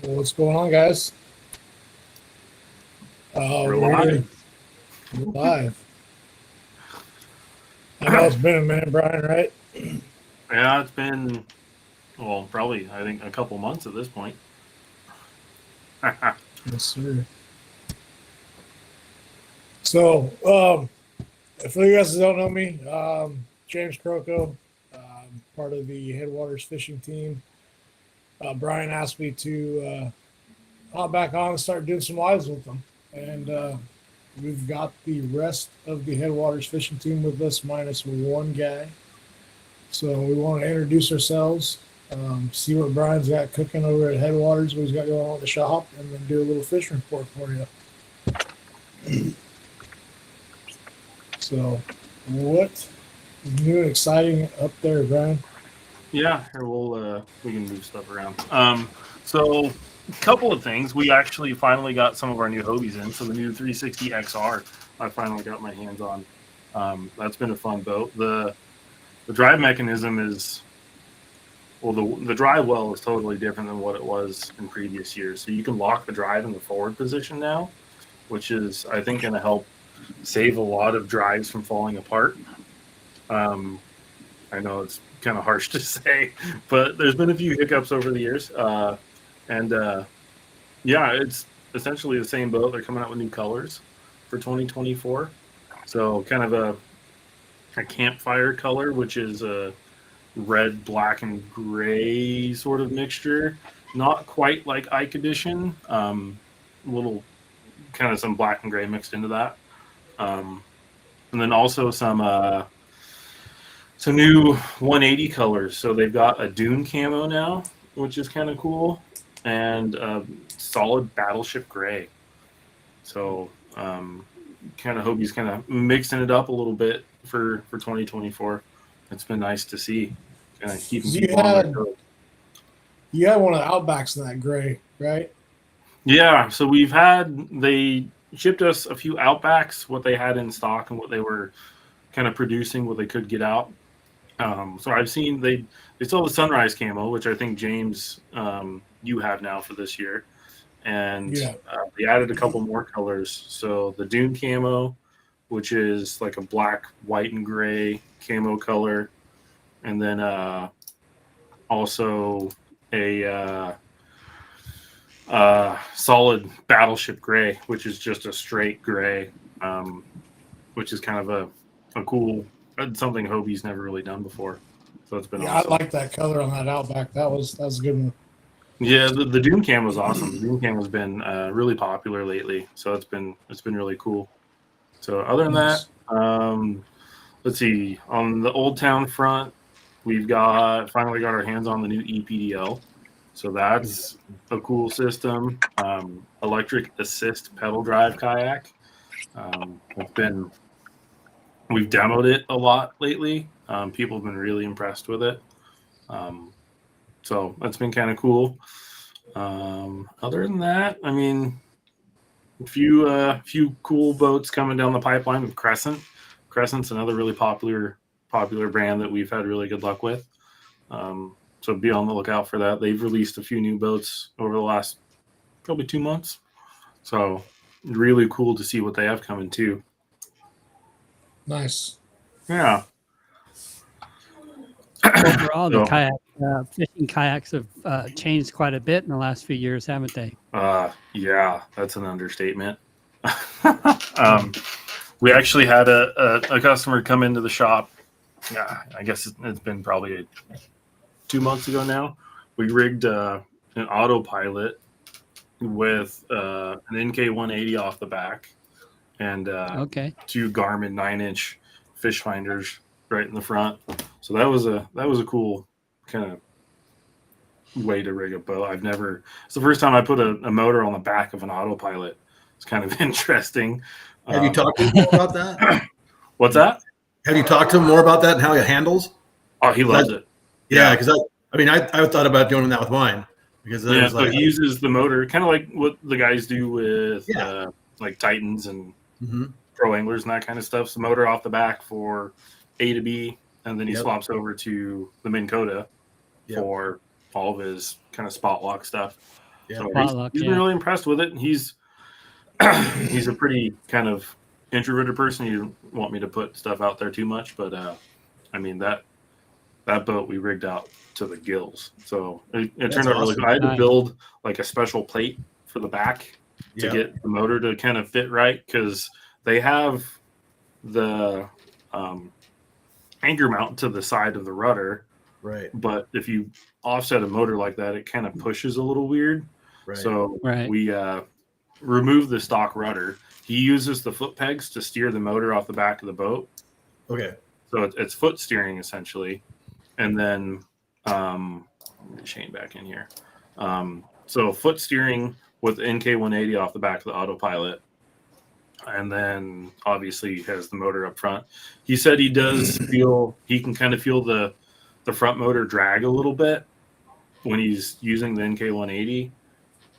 What's going on, guys? We're We're live. live. I know it's been a minute, Brian, right? Yeah, it's been, well, probably, I think, a couple months at this point. Yes, sir. So, for you guys that don't know me, James Croco, part of the Headwaters fishing team. Brian asked me to hop back on and start doing some lives with them. And we've got the rest of the Headwaters fishing team with us, minus one guy. So we want to introduce ourselves, see what Brian's got cooking over at Headwaters, what he's got going on at the shop, and then do a little fishing report for you. So, what is new and exciting up there, Brian? Yeah, here we can move stuff around. So a couple of things. We actually finally got some of our new Hobies in. So the new 360 XR, I finally got my hands on. That's been a fun boat. The drive mechanism is, well, the drive well is totally different than what it was in previous years. So you can lock the drive in the forward position now, which is, I think, going to help save a lot of drives from falling apart. I know it's kind of harsh to say, but there's been a few hiccups over the years. Yeah, it's essentially the same boat. They're coming out with new colors for 2024. So kind of a campfire color, which is a red, black, and gray sort of mixture. Not quite like Ike Edition. A little kind of some black and gray mixed into that. And then also some new 180 colors. So they've got a dune camo now, which is kind of cool, and solid battleship gray. So kind of Hobie's kind of mixing it up a little bit for 2024. It's been nice to see. Kind of keeping people on their toes. You had one of the Outbacks in that gray, right? Yeah, so they shipped us a few Outbacks, what they had in stock and what they were kind of producing, what they could get out. So I've seen they still have the Sunrise camo, which I think James you have now for this year, and they added a couple more colors. So the Dune camo, which is like a black, white, and gray camo color, and then also a solid battleship gray, which is just a straight gray, which is kind of a cool something Hobie's never really done before. So it's been Yeah, awesome. I like that color on that Outback. That was a good one. Yeah, the Doom Cam was awesome. The Doom Cam has been really popular lately, so it's been really cool. So other than that, Nice. let's see. On the Old Town front, we've finally got our hands on the new EPDL. So that's a cool system. Electric assist pedal drive kayak. It's been We've demoed it a lot lately. People have been really impressed with it. So that's been kind of cool. Other than that, I mean, a few cool boats coming down the pipeline with Crescent. Crescent's another really popular brand that we've had really good luck with. So be on the lookout for that. They've released a few new boats over the last probably 2 months. So really cool to see what they have coming too. Nice. Yeah. Overall, the So, fishing kayaks have changed quite a bit in the last few years, haven't they? yeah, that's an understatement. We actually had a customer come into the shop. Yeah, I guess it's been probably 2 months ago now. We rigged an autopilot with an NK180 off the back and Okay. 2 Garmin 9-inch fish finders right in the front. So that was a cool kind of way to rig a boat. It's the first time I put a motor on the back of an autopilot. It's kind of interesting. Have you talked to him more about that? What's that? Have you talked to him more about that and how it handles? Oh, he loves it. Yeah, because I thought about doing that with mine because I was So like, he uses the motor kind of like what the guys do with like Titans and mhm. pro anglers and that kind of stuff. So motor off the back for A to B, and then he swaps over to the Minn Kota for all of his kind of spot lock stuff. Yeah. So he's been really impressed with it. And he's a pretty kind of introverted person. He didn't want me to put stuff out there too much, but I mean that boat we rigged out to the gills. So it turned out really good. I had to build like a special plate for the back to get the motor to kind of fit right, because they have the anchor mount to the side of the rudder. Right. But if you offset a motor like that, it kind of pushes a little weird. Right. So we remove the stock rudder. He uses the foot pegs to steer the motor off the back of the boat. Okay. So it's foot steering essentially. And then get Shane back in here. So foot steering with NK180 off the back of the autopilot. And then obviously has the motor up front. He said he does he can kind of feel the front motor drag a little bit when he's using the NK180.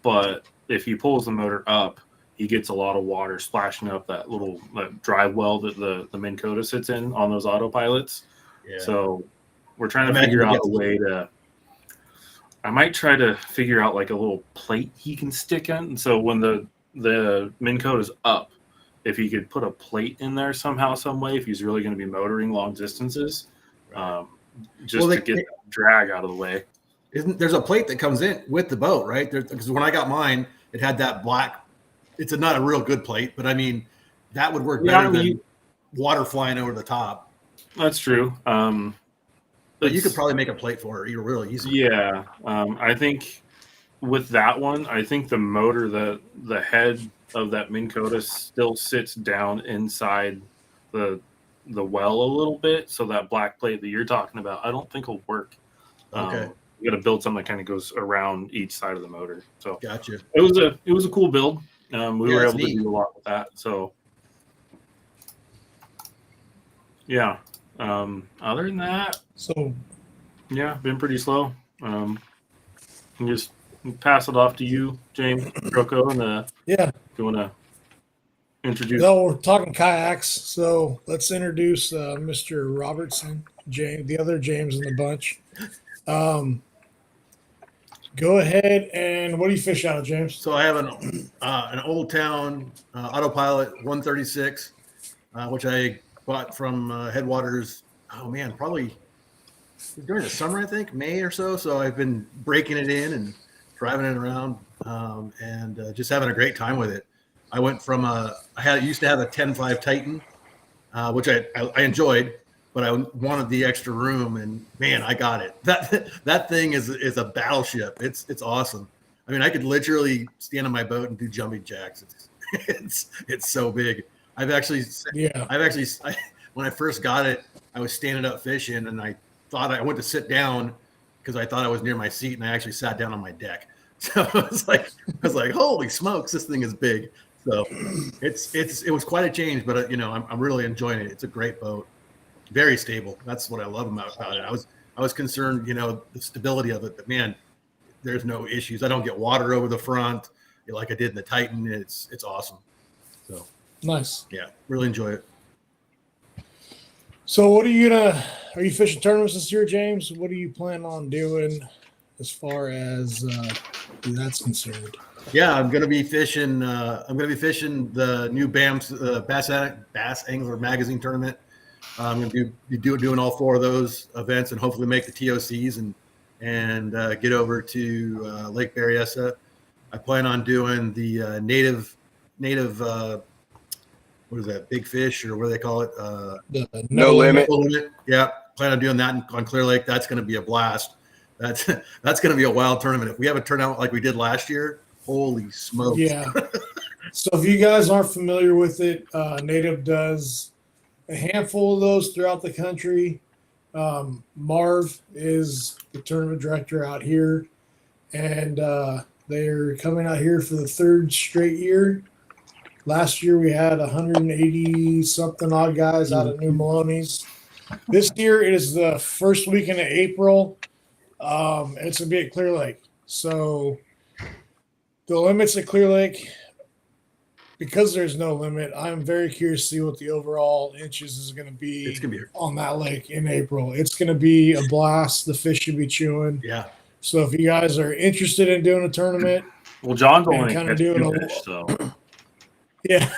But if he pulls the motor up, he gets a lot of water splashing up that drive well that the Minn Kota sits in on those autopilots. Yeah. So we're trying to figure out a way to. I might try to figure out like a little plate he can stick in. And so when the Minn Kota is up, if he could put a plate in there somehow, some way, if he's really going to be motoring long distances, just to get that drag out of the way. There's a plate that comes in with the boat, right? Because when I got mine, it had that black. It's not a real good plate, but I mean, that would work better than water flying over the top. That's true. But you could probably make a plate for it. You're really easy. Yeah, I think with that one, I think the motor, the head of that Minn Kota still sits down inside the well a little bit, so that black plate that you're talking about, I don't think will work. Okay. You got to build something that kind of goes around each side of the motor. So gotcha. It was a cool build. We were able to do a lot with that. So yeah. Other than that, been pretty slow. And just pass it off to you, James Croco, and if you want to introduce. Well, we're talking kayaks, so let's introduce Mr. Robertson, James, the other James in the bunch. Go ahead, and what do you fish out of, James? So I have an Old Town Autopilot 136, which I bought from Headwaters. Oh man, probably during the summer, I think May or so. So I've been breaking it in and driving it around, and just having a great time with it. I went from used to have a 10.5 Titan, which I enjoyed, but I wanted the extra room, and man, I got it. That thing is a battleship. It's awesome. I mean, I could literally stand on my boat and do jumping jacks. It's so big. Yeah. When I first got it, I was standing up fishing, and I thought I went to sit down because I thought I was near my seat, and I actually sat down on my deck. So I was like, holy smokes, this thing is big. So it was quite a change, but I'm really enjoying it. It's a great boat, very stable. That's what I love about it. I was concerned, the stability of it, but man, there's no issues. I don't get water over the front like I did in the Titan. It's awesome. So Nice. yeah, really enjoy it. So are you fishing tournaments this year, James? What do you plan on doing as far as that's concerned? Yeah, I'm going to be fishing. The new BAM's Bass Angler Magazine tournament. I'm going to be doing all 4 of those events and hopefully make the TOCs and get over to Lake Berryessa. I plan on doing the native. What is that? Big fish, or what do they call it? No limit. No limit. Yeah, plan on doing that on Clear Lake. That's going to be a blast. That's going to be a wild tournament. If we have a turnout like we did last year, holy smokes! Yeah. So if you guys aren't familiar with it, Native does a handful of those throughout the country. Marv is the tournament director out here, and they're coming out here for the 3rd straight year. Last year we had 180 something odd guys out of New Maloney's. This year it is the first weekend of April. It's gonna be at Clear Lake. So the limits at Clear Lake, because there's no limit, I'm very curious to see what the overall inches is going to be. It's going to be on that lake in April. It's going to be a blast. The fish should be chewing. Yeah. So if you guys are interested in doing a tournament, well, John's only kind of catch doing 2 a fish, so yeah.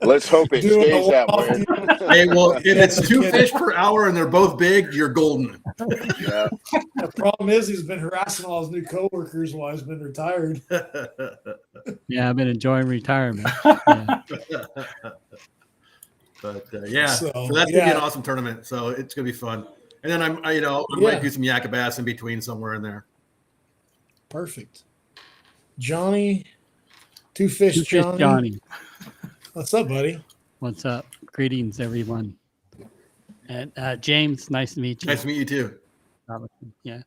Let's hope it Doing stays a that walk- way. Hey, well, if it's 2 fish per hour and they're both big, you're golden. Yeah. The problem is he's been harassing all his new coworkers while he's been retired. Yeah, I've been enjoying retirement. Yeah. But yeah, So, so that's gonna be an awesome tournament. So it's gonna be fun. And then I might do some yakka bass in between somewhere in there. Perfect. Johnny, Two Fish Johnny. Johnny. What's up, buddy? What's up? Greetings, everyone. And James, nice to meet you. Nice to meet you too. Yeah.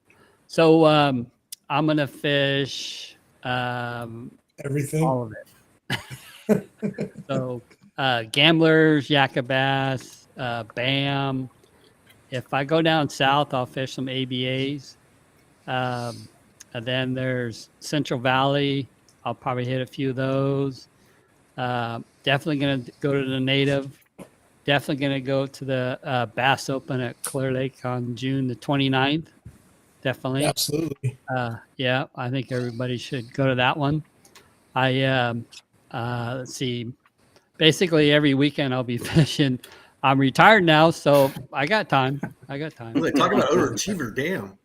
So I'm gonna fish Everything. all of it. So gamblers, yakka bass, BAM. If I go down south, I'll fish some ABAs. And then there's Central Valley. I'll probably hit a few of those. Definitely going to go to the Native. Definitely going to go to the Bass Open at Clear Lake on June the 29th. Definitely. Absolutely. Yeah, I think everybody should go to that one. Let's see. Basically, every weekend I'll be fishing. I'm retired now, so I got time. Talk about overachiever, damn.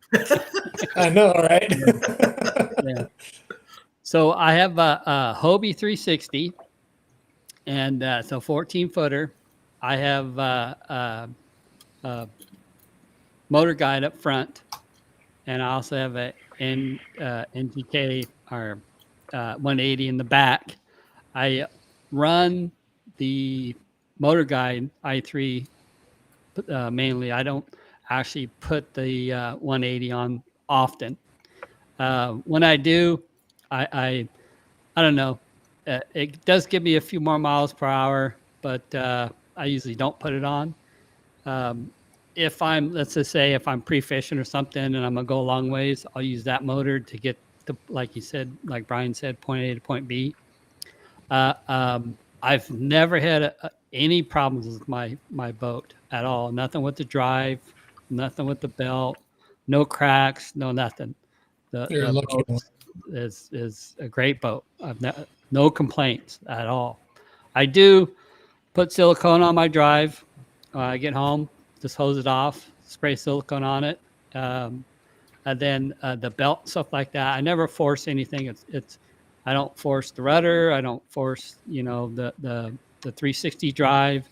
I know, right? Yeah. So I have a Hobie 360, and so 14-footer. I have a motor guide up front, and I also have a NTK or 180 in the back. I run the motor guide i3 mainly. I don't actually put the 180 on often. When I do, I don't know. It does give me a few more miles per hour, but I usually don't put it on. If let's just say if I'm pre-fishing or something and I'm gonna go a long ways, I'll use that motor to get to, like you said, like Brian said, point A to point B. I've never had any problems with my boat at all. Nothing with the drive, nothing with the belt, no cracks, no nothing. You're The lucky. boat is a great boat. I've no complaints at all. I do put silicone on my drive. I get home, just hose it off, spray silicone on it, and then the belt and stuff like that. I never force anything. I don't force the rudder. I don't force the 360 drive.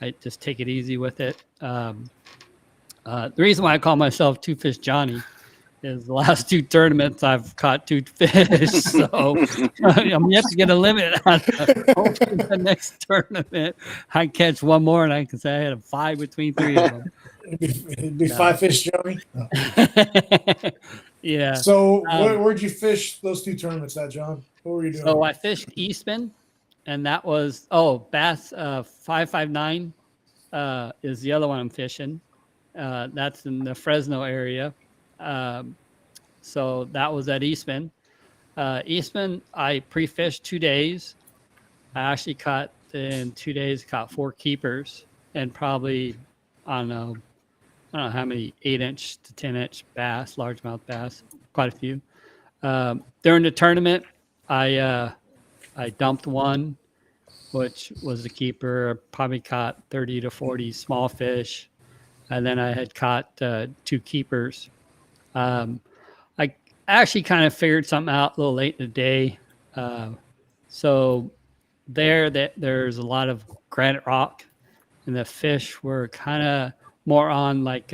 I just take it easy with it. The reason why I call myself Two Fish Johnny is the last 2 tournaments I've caught 2 fish. So I'm yet to get a limit on hopefully the next tournament. I catch one more and I can say I had a 5 between 3 of them. It'd be 5 fish, Johnny. No. Yeah. So where'd you fish those 2 tournaments at, John? What were you doing? So I fished Eastman, and that was bass 559 is the other one I'm fishing. That's in the Fresno area. So that was at Eastman. Eastman, I pre-fished 2 days. I actually caught in 2 days, caught 4 keepers and probably, I don't know how many 8-inch to 10-inch bass, largemouth bass, quite a few. During the tournament, I dumped one, which was the keeper. Probably caught 30 to 40 small fish, and then I had caught 2 keepers. I actually kind of figured something out a little late in the day. So there's a lot of granite rock, and the fish were kind of more on like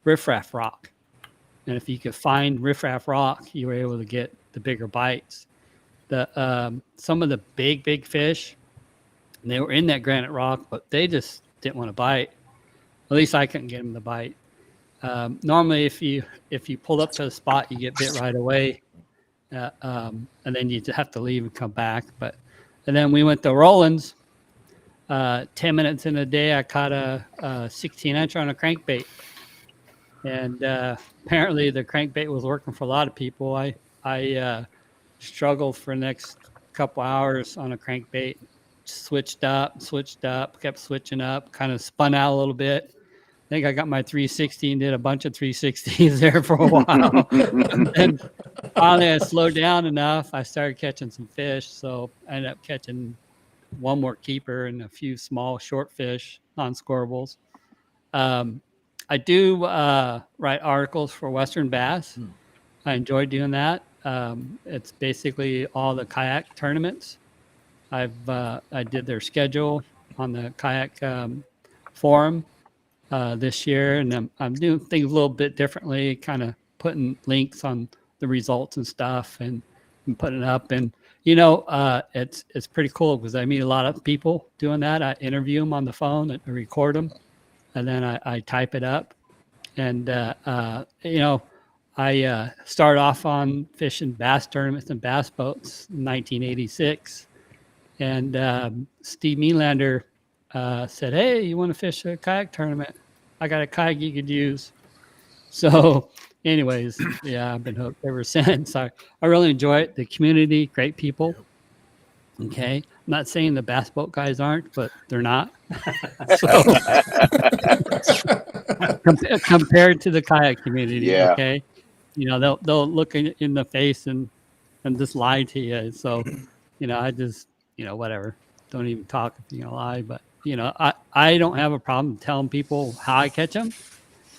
riffraff rock. And if you could find riffraff rock, you were able to get the bigger bites. Some of the big fish, they were in that granite rock, but they just didn't want to bite. At least I couldn't get them to bite. Normally, if you pull up to the spot, you get bit right away, and then you have to leave and come back. And then we went to Rollins. 10 minutes in a day, I caught a 16-inch on a crankbait, and apparently the crankbait was working for a lot of people. I struggled for the next couple hours on a crankbait. Switched up, kept switching up, kind of spun out a little bit. I think I got my 360 and did a bunch of 360s there for a while. And then finally I slowed down enough. I started catching some fish. So I ended up catching one more keeper and a few small short fish on scorables. I do write articles for Western Bass. I enjoy doing that. It's basically all the kayak tournaments. I did their schedule on the kayak forum this year, and I'm doing things a little bit differently, kind of putting links on the results and stuff and putting it up. And it's pretty cool because I meet a lot of people doing that. I interview them on the phone and record them, and then I type it up. And I started off on fishing bass tournaments and bass boats in 1986. And Steve Mealander said, "Hey, you want to fish a kayak tournament? I got a kayak you could use." So anyways, yeah, I've been hooked ever since. I really enjoy it. The community, great people. Okay. I'm not saying the bass boat guys aren't, but they're not. So compared to the kayak community, Yeah. okay. They'll look in the face and just lie to you. So, I just, whatever. Don't even talk if you're gonna lie. But I don't have a problem telling people how I catch them,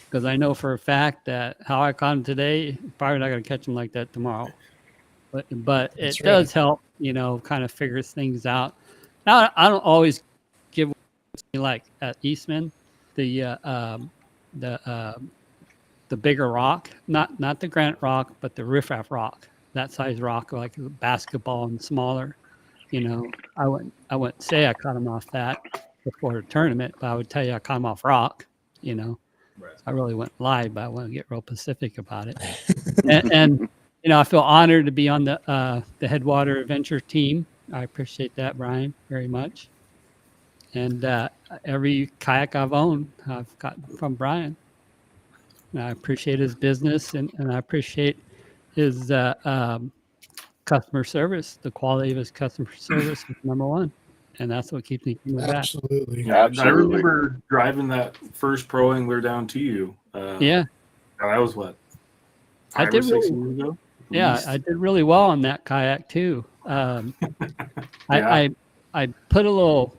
because I know for a fact that how I caught them today, probably not gonna catch them like that tomorrow. But it does help, kind of figures things out. Now, I don't always give like at Eastman the bigger rock, not the granite rock, but the riffraff rock, that size rock, like a basketball and smaller. I wouldn't say I caught them off that before the tournament, but I would tell you I caught them off rock. Right. I really wouldn't lie, but I want to get real specific about it. and I feel honored to be on the Headwater Adventure team. I appreciate that, Brian, very much. And every kayak I've owned, I've gotten from Brian. And I appreciate his business, and I appreciate his customer service. The quality of his customer service is number one, and that's what keeps me coming back. Absolutely. Yeah, Absolutely. I remember driving that first pro angler down to you. Yeah, that was what, I 5 did or 6 really- years ago. Yeah, I did really well on that kayak too. I put a little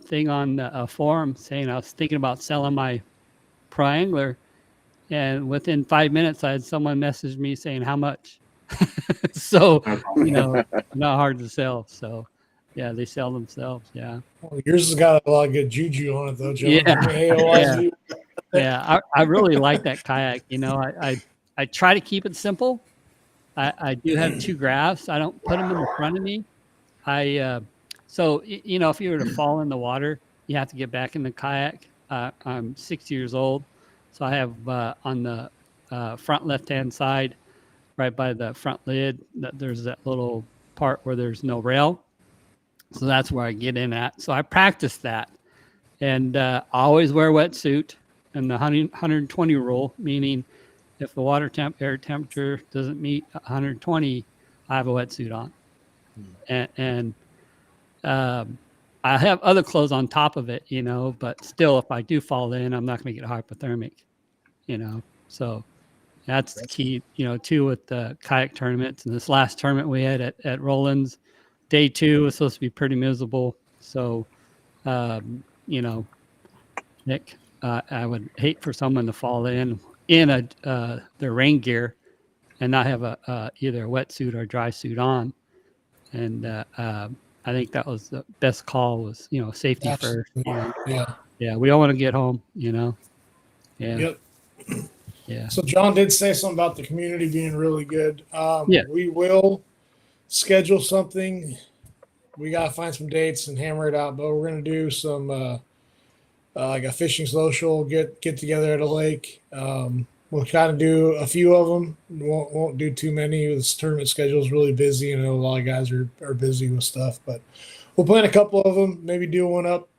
thing on a forum saying I was thinking about selling my pro angler, and within 5 minutes I had someone message me saying how much. So not hard to sell. So Yeah, they sell themselves. Yeah. Well, yours has got a lot of good juju on it, though, John. Yeah. From the AOYZ. Yeah. I really like that kayak. I try to keep it simple. I do have two graphs. I don't put them in the front of me. If you were to fall in the water, you have to get back in the kayak. I'm 60 years old, so I have on the front left-hand side, right by the front lid, there's that little part where there's no rail. So that's where I get in at. So I practice that, and I always wear a wetsuit and the 120 rule, meaning if the air temperature doesn't meet 120, I have a wetsuit on, and I have other clothes on top of it, but still, if I do fall in, I'm not going to get hypothermic, So that's the key, too, with the kayak tournaments. And this last tournament we had at Roland's, day 2 was supposed to be pretty miserable. So, Nick, I would hate for someone to fall in their rain gear and not have either a wetsuit or a dry suit on. And I think that was the best call was, safety first. Yeah. Yeah, we all want to get home, Yeah. Yep. Yeah. So John did say something about the community being really good. Yeah. We will schedule something. We got to find some dates and hammer it out, but we're going to do some like a fishing social, get together at a lake. We'll kind of do a few of them. Won't do too many. This tournament schedule is really busy, and I know a lot of guys are busy with stuff, but we'll plan a couple of them. Maybe do one up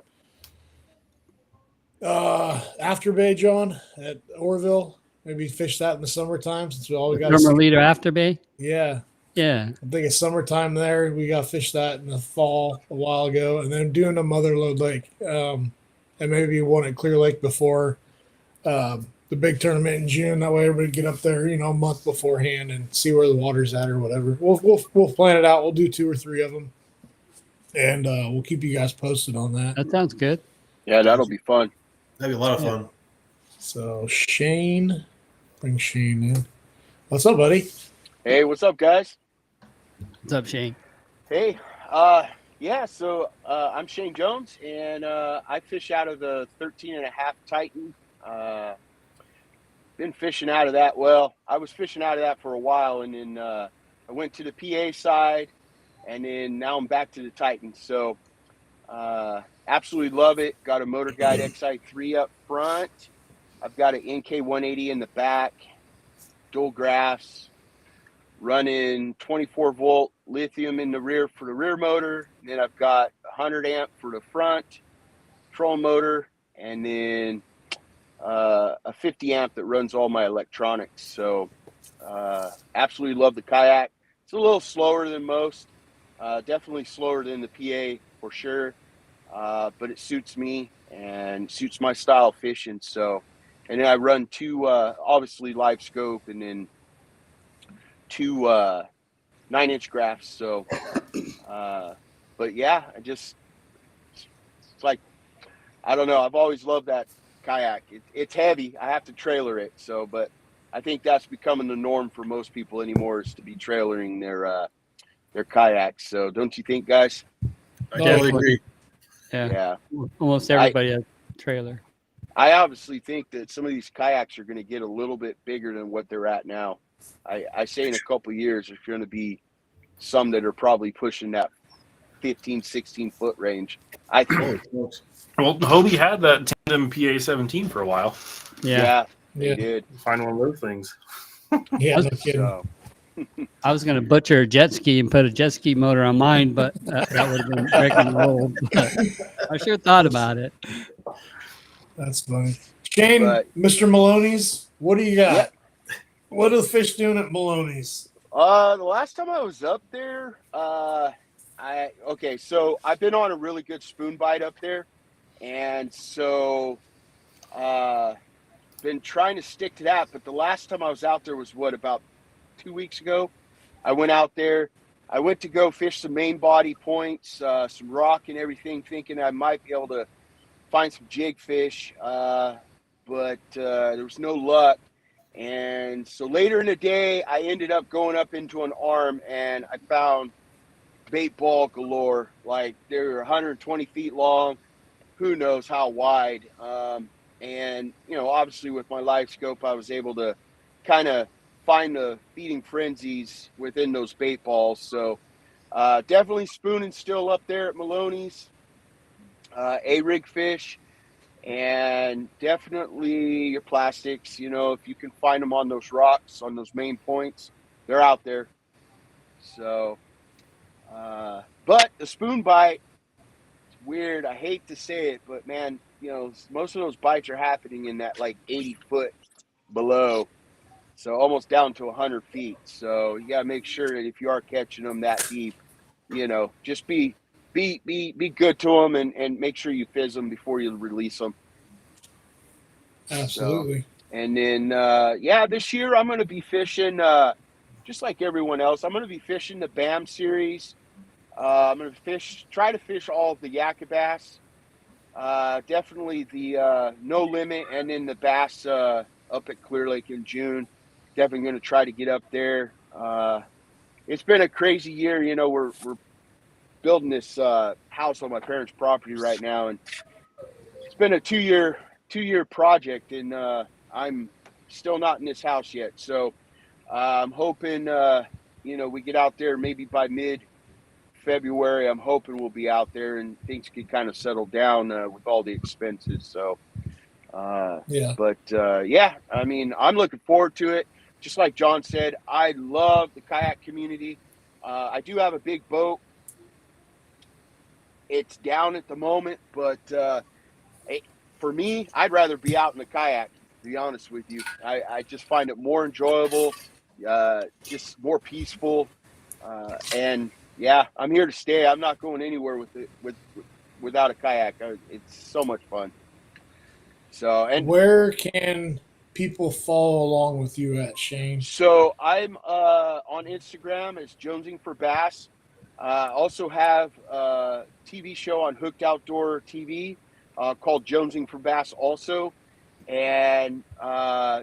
After Bay, John, at Orville. Maybe fish that in the summertime since we all got Summer leader After Bay. Yeah. Yeah. I think it's summertime there. We got fish that in the fall a while ago, and then doing a Mother Lode Lake, and maybe one at Clear Lake before the big tournament in June. That way, everybody get up there, a month beforehand and see where the water's at or whatever. We'll plan it out. We'll do 2 or 3 of them, and we'll keep you guys posted on that. That sounds good. Yeah, that'll be fun. That'd be a lot of fun. So bring Shane in. What's up, buddy? Hey, what's up, guys? What's up, Shane? Hey, so I'm Shane Jones, and I fish out of the 13.5 Titan. Been fishing out of that. Well, I was fishing out of that for a while, and then I went to the PA side, and then now I'm back to the Titan. So absolutely love it. Got a Motor Guide XI3 up front. I've got an NK180 in the back, dual graphs, running 24-volt lithium in the rear for the rear motor. And then I've got 100 amp for the front trolling motor, and then a 50 amp that runs all my electronics. So absolutely love the kayak. It's a little slower than most, definitely slower than the PA for sure, but it suits me and suits my style of fishing. So, and then I run 2 obviously live scope, and then 2 9-inch graphs. So but yeah, it's like, I don't know, I've always loved that kayak. It's heavy. I have to trailer it. So, but I think that's becoming the norm for most people anymore, is to be trailering their kayaks. So don't you think, guys? I totally agree. Yeah. Almost everybody has a trailer. I obviously think that some of these kayaks are going to get a little bit bigger than what they're at now. I say in a couple of years, there's going to be some that are probably pushing that 15, 16 foot range. I think. Well, Hobie had that tandem PA-17 for a while. Yeah. They did. Find one of those things. Yeah, no kidding. So, I was going to butcher a jet ski and put a jet ski motor on mine, but that would have been breaking the mold. I sure thought about it. That's funny. Shane, But- Mr. Maloney's, what do you got? Yeah. What are the fish doing at Maloney's? the last time I was up there, so I've been on a really good spoon bite up there, and so been trying to stick to that. But the last time I was out there was about 2 weeks ago. I went out there. I went to go fish some main body points, some rock and everything, thinking I might be able to find some jig fish, but there was no luck. And so later in the day, I ended up going up into an arm, and I found bait ball galore. Like they're 120 feet long, who knows how wide. And obviously with my live scope, I was able to kind of find the feeding frenzies within those bait balls. So definitely spooning still up there at Maloney's. A-rig fish, and definitely your plastics. If you can find them on those rocks, on those main points, they're out there. So, but the spoon bite, it's weird. I hate to say it, but man, most of those bites are happening in that like 80 foot below. So almost down to 100 feet. So you got to make sure that if you are catching them that deep, just be good to them and make sure you fizz them before you release them. Absolutely. So, and then, this year I'm going to be fishing, just like everyone else. I'm going to be fishing the BAM series. I'm going to try to fish all of the Yakka bass. Definitely the No Limit, and then the bass up at Clear Lake in June. Definitely going to try to get up there. It's been a crazy year. We're building this house on my parents' property right now, and it's been a two-year project, and I'm still not in this house yet. So I'm hoping we get out there maybe by mid-February. I'm hoping we'll be out there and things can kind of settle down with all the expenses. So Yeah. But I mean, I'm looking forward to it. Just like John said, I love the kayak community. I do have a big boat. It's down at the moment, but for me, I'd rather be out in the kayak, to be honest with you. I just find it more enjoyable, just more peaceful. And yeah, I'm here to stay. I'm not going anywhere without a kayak. It's so much fun. So, and where can people follow along with you at, Shane? so I'm on Instagram as Jonesing for Bass. Also have a TV show on Hooked Outdoor TV called Jonesing for Bass also. And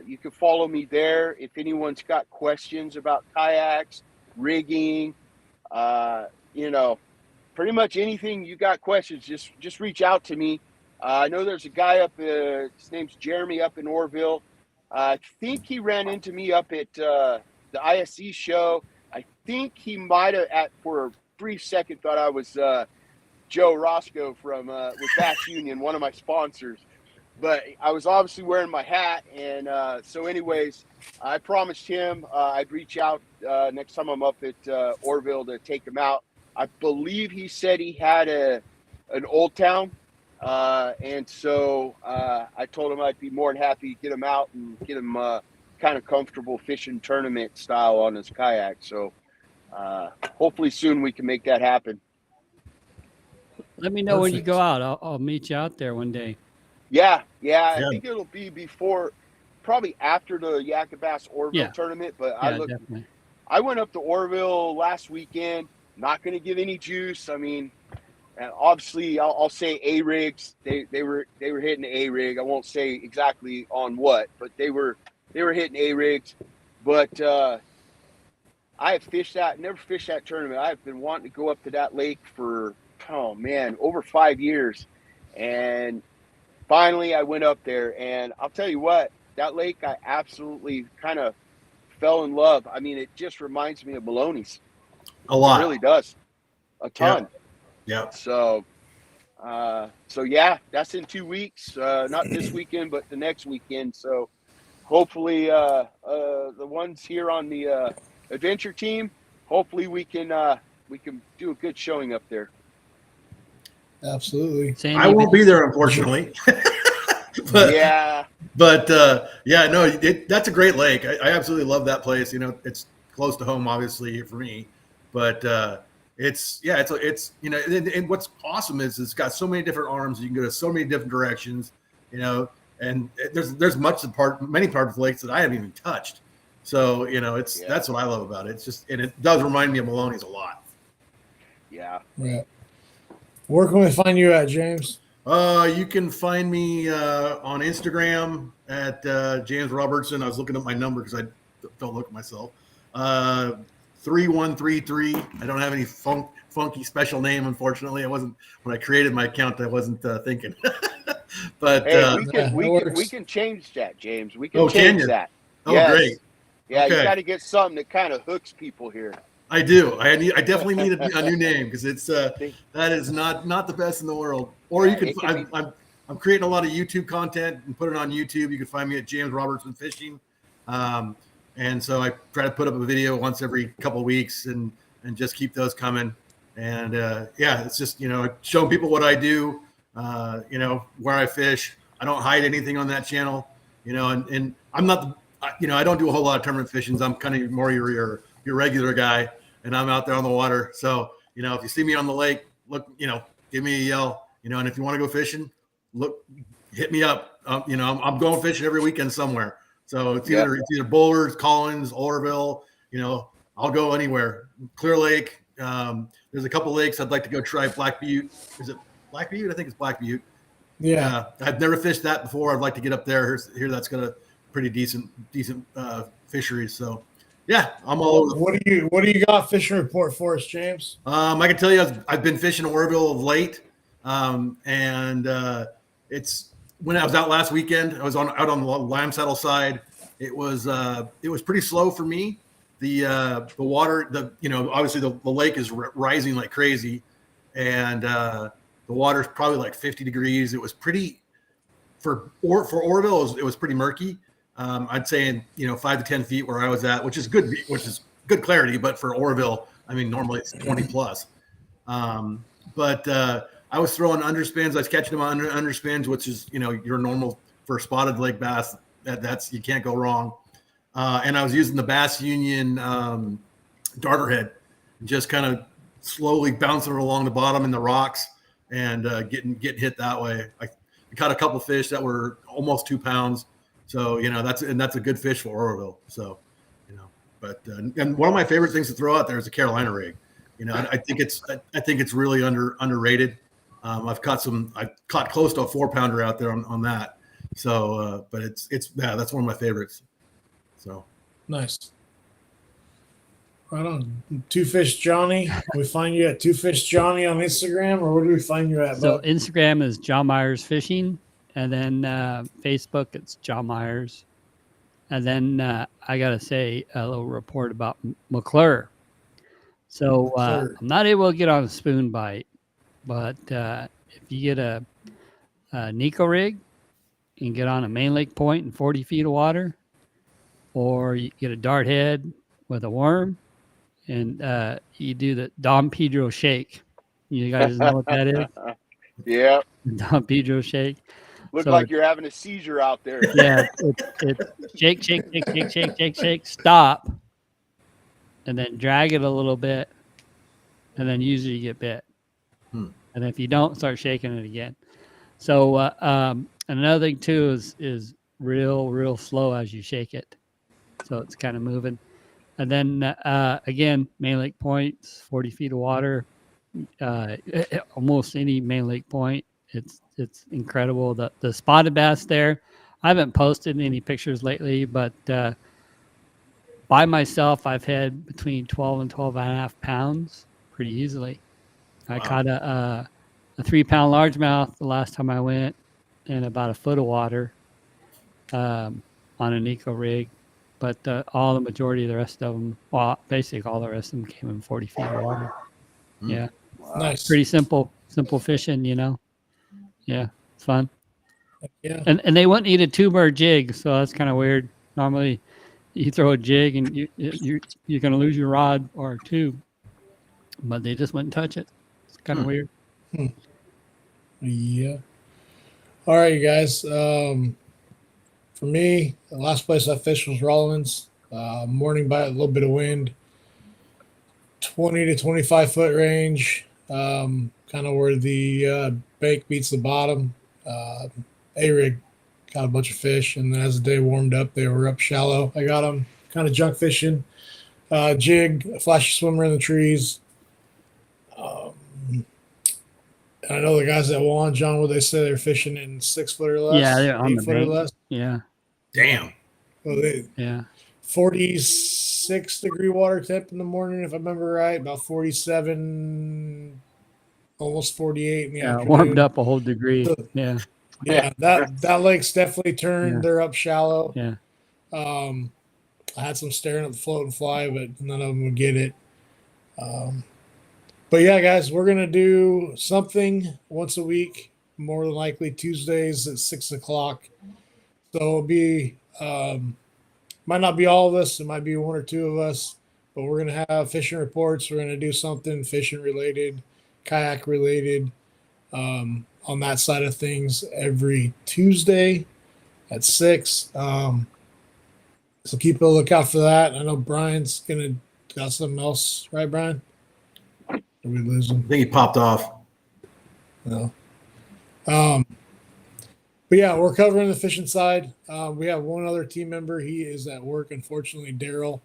you can follow me there. If anyone's got questions about kayaks, rigging, pretty much anything you got questions, just reach out to me. I know there's a guy his name's Jeremy up in Orville. I think he ran into me up at the ISC show. I think he might have, for a brief second, thought I was Joe Roscoe from with Bass Union, one of my sponsors. But I was obviously wearing my hat. And so anyways, I promised him I'd reach out next time I'm up at Orville to take him out. I believe he said he had an Old Town. And so I told him I'd be more than happy to get him out and get him kind of comfortable fishing tournament style on his kayak. So hopefully soon we can make that happen. Let me know when you go out. I'll meet you out there one day. Yeah. I think it'll be probably after the Yakka Bass Orville tournament. But definitely. I went up to Orville last weekend. Not going to give any juice. I mean, and obviously, I'll say A-rigs. They were hitting A-rig. I won't say exactly on what, but they were hitting A-rigs. But I have never fished that tournament. I've been wanting to go up to that lake for over 5 years, and finally I went up there. And I'll tell you what, that lake I absolutely kind of fell in love. I mean, it just reminds me of Maloney's. A lot. It really does. A ton. Yeah. So yeah, that's in 2 weeks. Not this weekend, but the next weekend. So hopefully, the ones here on the adventure team, hopefully we can do a good showing up there. Absolutely. Sandy, I won't be there, unfortunately. But that's a great lake. I absolutely love that place. It's close to home, obviously, for me. But and what's awesome is it's got so many different arms. You can go to so many different directions, and there's many parts of the lakes that I haven't even touched. So, that's what I love about it. It's just, and it does remind me of Maloney's a lot. Yeah. Right. Where can we find you at, James? You can find me on Instagram at James Robertson. I was looking up my number because I don't look at myself. 3133. I don't have any funky special name, unfortunately. I wasn't when I created my account. I wasn't thinking. But Hey, we works. can change that, James. We Oh, can can change you? that. Oh, Yes. great. Yeah, you Okay. got to get something that kind of hooks people here. I do. I definitely need a new name because it's that is not the best in the world. Or Yeah, you could. it can be- I'm creating a lot of YouTube content and put it on YouTube. You can find me at James Robertson Fishing, and so I try to put up a video once every couple of weeks and just keep those coming. And yeah, it's just showing people what I do. Where I fish. I don't hide anything on that channel. And I'm not. I don't do a whole lot of tournament fishings. I'm kind of more your regular guy, and I'm out there on the water. So, if you see me on the lake, look, give me a yell, and if you want to go fishing, hit me up. I'm going fishing every weekend somewhere. So it's either Bowlers, Collins, Oroville, I'll go anywhere. Clear Lake. There's a couple lakes I'd like to go try. Black Butte. Is it Black Butte? I think it's Black Butte. Yeah. I've never fished that before. I'd like to get up there. Here that's got a pretty decent fisheries. So yeah, I'm all over. What do you got fishing report for us, James? I can tell you I've been fishing Oroville of late. It's when I was out last weekend, I was out on the lime saddle side. It was pretty slow for me. The water, obviously the lake is rising like crazy, and the water's probably like 50 degrees. It was pretty for Oroville. It was pretty murky. I'd say in 5 to 10 feet where I was at, which is good clarity. But for Oroville, I mean, normally it's 20 plus. But I was throwing underspins. I was catching them on underspins, which is your normal for spotted lake bass. That's you can't go wrong. And I was using the Bass Union darter head, just kind of slowly bouncing it along the bottom in the rocks and getting hit that way. I caught a couple fish that were almost 2 pounds. So, that's a good fish for Oroville. So, but and one of my favorite things to throw out there is a Carolina rig. I think it's really underrated. I've caught close to a 4-pounder out there on that. So, but that's one of my favorites. So nice. Right on. Two Fish Johnny. We find you at Two Fish Johnny on Instagram, or where do we find you at? So bud? Instagram is John Myers Fishing, and then Facebook it's John Myers, and then I gotta say a little report about McClure. So McClure. I'm not able to get on a spoon bite, but if you get a Nico rig, you can get on a main lake point in 40 feet of water, or you get a dart head with a worm, and you do the Don Pedro shake. You guys know what that is? Yeah. Don Pedro shake. Look So like you're having a seizure out there. Yeah, it's shake, stop, and then drag it a little bit, and then usually you get bit. And if you don't, start shaking it again. So another thing too is real slow as you shake it, so it's kind of moving. And then again, main lake points, 40 feet of water, almost any main lake point. It's incredible. The spotted bass there. I haven't posted any pictures lately, but by myself, I've had between 12 and 12 and a half pounds pretty easily. I caught a 3-pound largemouth the last time I went in about a foot of water on a Nico rig. But all the majority of the rest of them, well, basically all the rest of them came in 40 feet of water. Yeah. Nice. Pretty simple fishing, Yeah, it's fun. Yeah. And they wouldn't eat a tuber jig, so that's kind of weird. Normally, you throw a jig and you're going to lose your rod or tube, but they just wouldn't touch it. It's kind of weird. Yeah. All right, you guys. For me, the last place I fished was Rollins. Morning bite, a little bit of wind, 20 to 25 foot range, kind of where the bank meets the bottom. A-rig caught a bunch of fish, and then as the day warmed up, they were up shallow. I got them kind of junk fishing, jig, a flashy swimmer in the trees. And I know the guys that won, John, what they say they're fishing in 6 foot or less. Yeah, they're on 8 the foot or bank. less. Yeah. damn. Well, they Yeah. 40s, 46-degree water temp in the morning, if I remember right. About 47, almost 48 in the Yeah, afternoon. warmed up a whole degree. Yeah. Yeah, that lake's definitely turned. Yeah. They're up shallow. Yeah. I had some staring at the float and fly, but none of them would get it. But yeah, guys, we're gonna do something once a week, more than likely Tuesdays at 6 o'clock. So it'll be might not be all of us, it might be one or two of us, but we're gonna have fishing reports. We're gonna do something fishing related, kayak related, on that side of things every Tuesday at 6. So keep a lookout for that. I know Brian's gonna got something else, right, Brian? Or we lose him? I think he popped off. No. But yeah, we're covering the fishing side. We have one other team member. He is at work, unfortunately, Daryl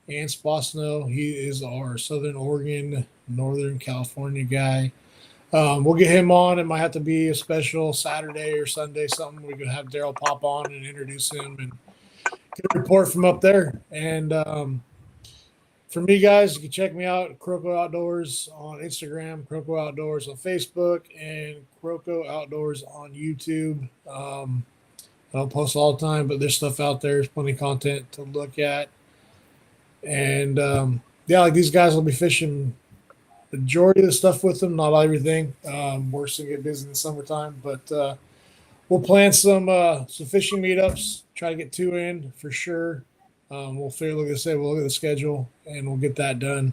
Ansposno. He is our Southern Oregon, Northern California guy. We'll get him on. It might have to be a special Saturday or Sunday, something. We could have Daryl pop on and introduce him and get a report from up there. And for me, guys, you can check me out at Croco Outdoors on Instagram, Croco Outdoors on Facebook, and Croco Outdoors on YouTube. I don't post all the time, but there's stuff out there. There's plenty of content to look at. And yeah, like these guys will be fishing majority of the stuff with them, not everything. Worse to get busy in the summertime, but we'll plan some fishing meetups. Try to get 2 in for sure. We'll look at the schedule and we'll get that done.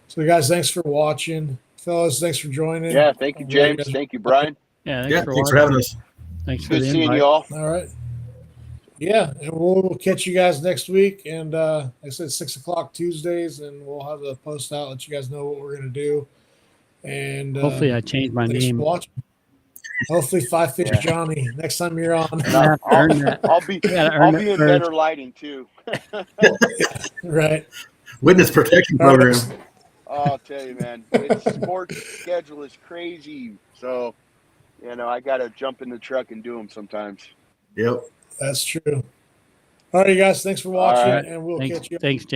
So, guys, thanks for watching, fellas. Thanks for joining. Yeah, thank you, James. Thank you, Brian. Yeah. Yeah, thanks for having us. Thanks for Good the seeing invite. you all. All right. Yeah, and we'll catch you guys next week. And like I said, 6 o'clock Tuesdays, and we'll have a post out, let you guys know what we're gonna do. And Hopefully, I changed my thanks for name. watching. Hopefully, Five Fish Yeah. Johnny next time you're on. I have to earn that. I'll be gotta earn it in first. better lighting too. Right. Witness protection program. I'll tell you, man, sports schedule is crazy. So, I got to jump in the truck and do them sometimes. Yep. That's true. All right, you guys. Thanks for watching, right. and we'll Thanks, catch you. thanks, James.